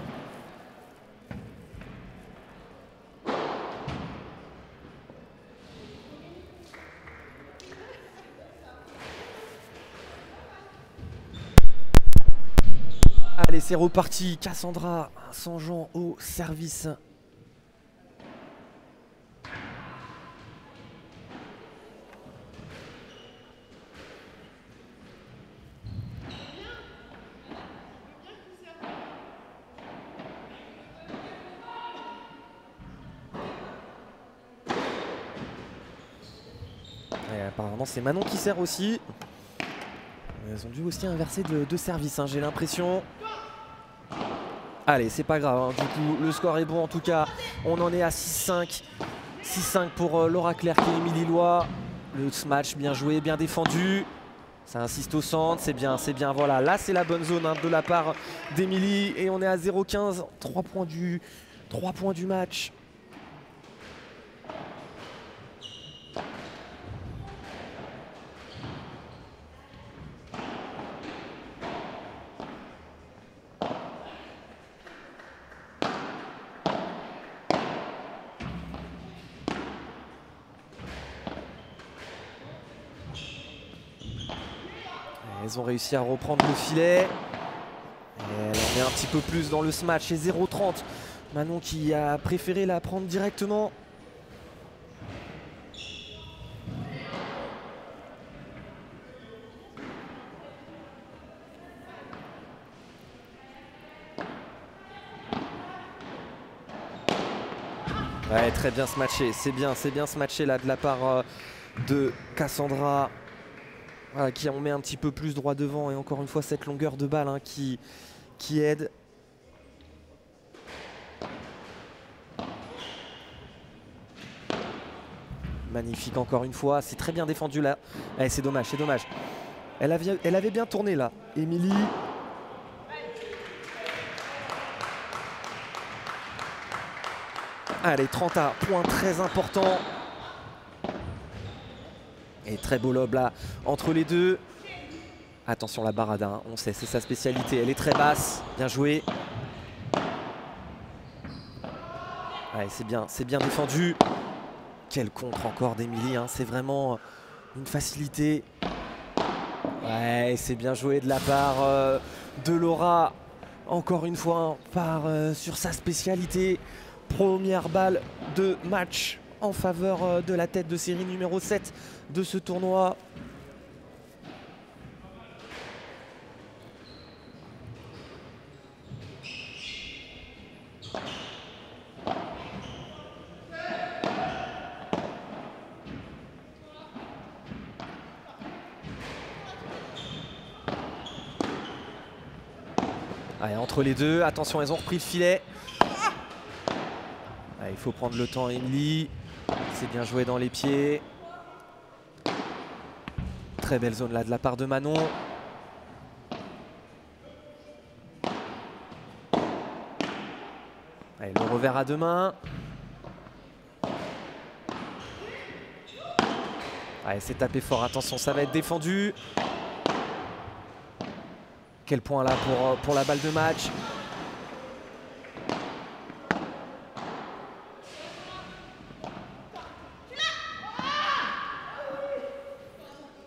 S1: Allez, c'est reparti. Cassandra Sanjean au service. Et apparemment c'est Manon qui sert aussi. Elles ont dû aussi inverser de service, hein, j'ai l'impression. Allez, c'est pas grave, hein. Du coup le score est bon en tout cas. On en est à 6-5. 6-5 pour Laura Clerc et Émilie Loy. Le match bien joué, bien défendu. Ça insiste au centre, c'est bien, voilà. Là c'est la bonne zone hein, de la part d'Émilie. Et on est à 0-15, 3 points du match. Elles ont réussi à reprendre le filet. Et elle en met un petit peu plus dans le smash. Et 0-30. Manon qui a préféré la prendre directement. Ouais, très bien smatché. C'est bien smatché là de la part de Cassandra. Voilà, qui en met un petit peu plus droit devant et encore une fois cette longueur de balle hein, qui aide. Magnifique encore une fois, c'est très bien défendu là. Eh, c'est dommage, c'est dommage. Elle avait bien tourné là, Émilie. Allez, 30 à points très important. Et très beau lob là entre les deux. Attention la barada, hein. On sait c'est sa spécialité, elle est très basse, bien joué. Allez, c'est bien défendu. Quel contre encore d'Émilie, hein. C'est vraiment une facilité. Ouais, c'est bien joué de la part de Laura. Encore une fois, sur sa spécialité. Première balle de match en faveur de la tête de série numéro 7 de ce tournoi. Allez, entre les deux, attention, elles ont repris le filet. Allez, il faut prendre le temps, Émilie. C'est bien joué dans les pieds. Très belle zone là de la part de Manon. Allez, le revers à deux mains. Allez, c'est tapé fort, attention, ça va être défendu. quel point là pour la balle de match.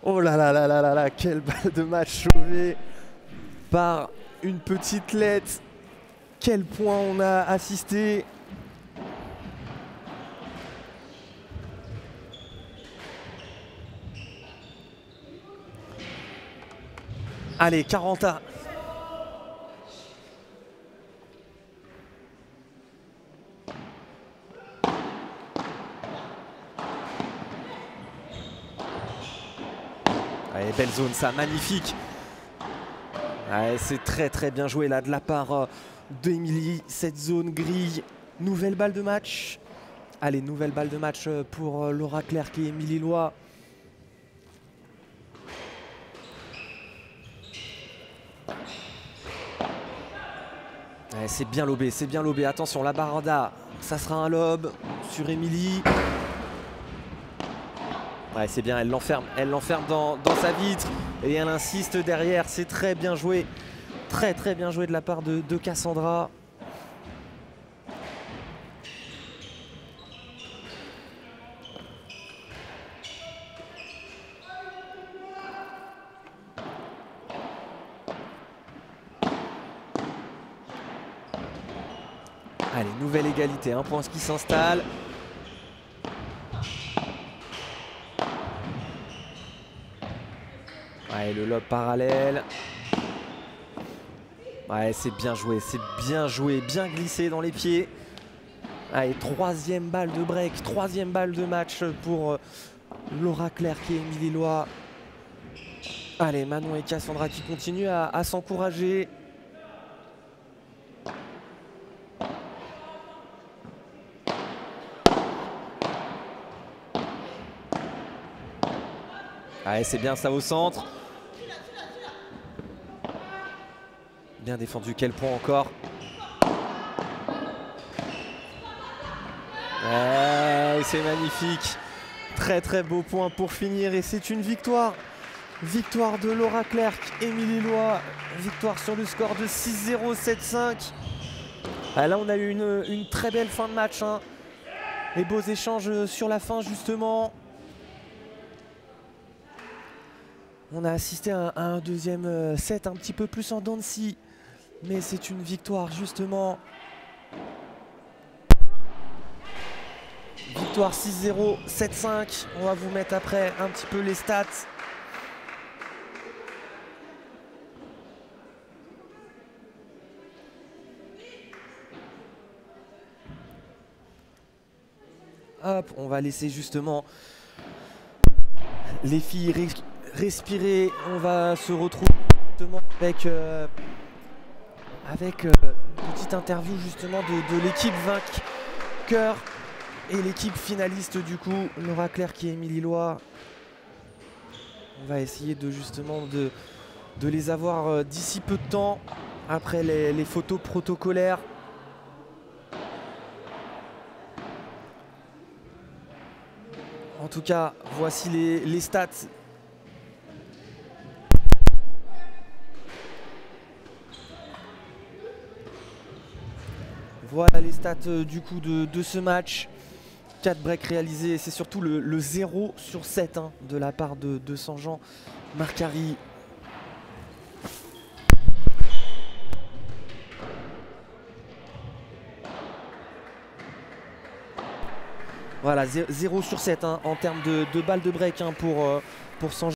S1: Oh là là là là là là, quelle balle de match sauvée par une petite lettre. Quel point on a assisté. Allez, 40A. Allez, belle zone ça, magnifique. C'est très très bien joué là de la part d'Emilie. Cette zone grille. Nouvelle balle de match. Allez, nouvelle balle de match pour Laura Clerc et Émilie Loy. C'est bien lobé, c'est bien lobé. Attention, la barada, ça sera un lob sur Émilie. Ouais, c'est bien, elle l'enferme dans sa vitre et elle insiste derrière. C'est très bien joué, très très bien joué de la part de Cassandra. Allez, nouvelle égalité, un point qui s'installe. Ouais, le lob parallèle. Ouais, c'est bien joué, bien glissé dans les pieds. Allez, troisième balle de break, troisième balle de match pour Laura Clerc et Émilie Loy. Allez, Manon et Cassandra qui continuent à s'encourager. Allez, c'est bien ça au centre. Bien défendu, quel point encore. Ouais, c'est magnifique. Très très beau point pour finir et c'est une victoire. Victoire de Laura Clerc, Émilie Loy. Victoire sur le score de 6-0, 7-5. Là, on a eu une très belle fin de match. Hein. Les beaux échanges sur la fin justement. On a assisté à un deuxième set un petit peu plus en dents de scie. Mais c'est une victoire justement. Victoire 6-0, 7-5. On va vous mettre après un petit peu les stats. Hop, on va laisser justement les filles respirer. On va se retrouver justement avec une petite interview justement de l'équipe vainqueur et l'équipe finaliste du coup, Laura Clerc et Émilie Loy. On va essayer de justement de les avoir d'ici peu de temps après les photos protocolaires. En tout cas, voici les stats. Voilà les stats du coup de ce match. 4 breaks réalisés. C'est surtout le 0 sur 7 hein, de la part de Sanjean Marcari. Voilà, 0 sur 7 hein, en termes de balles de break hein, pour Sanjean.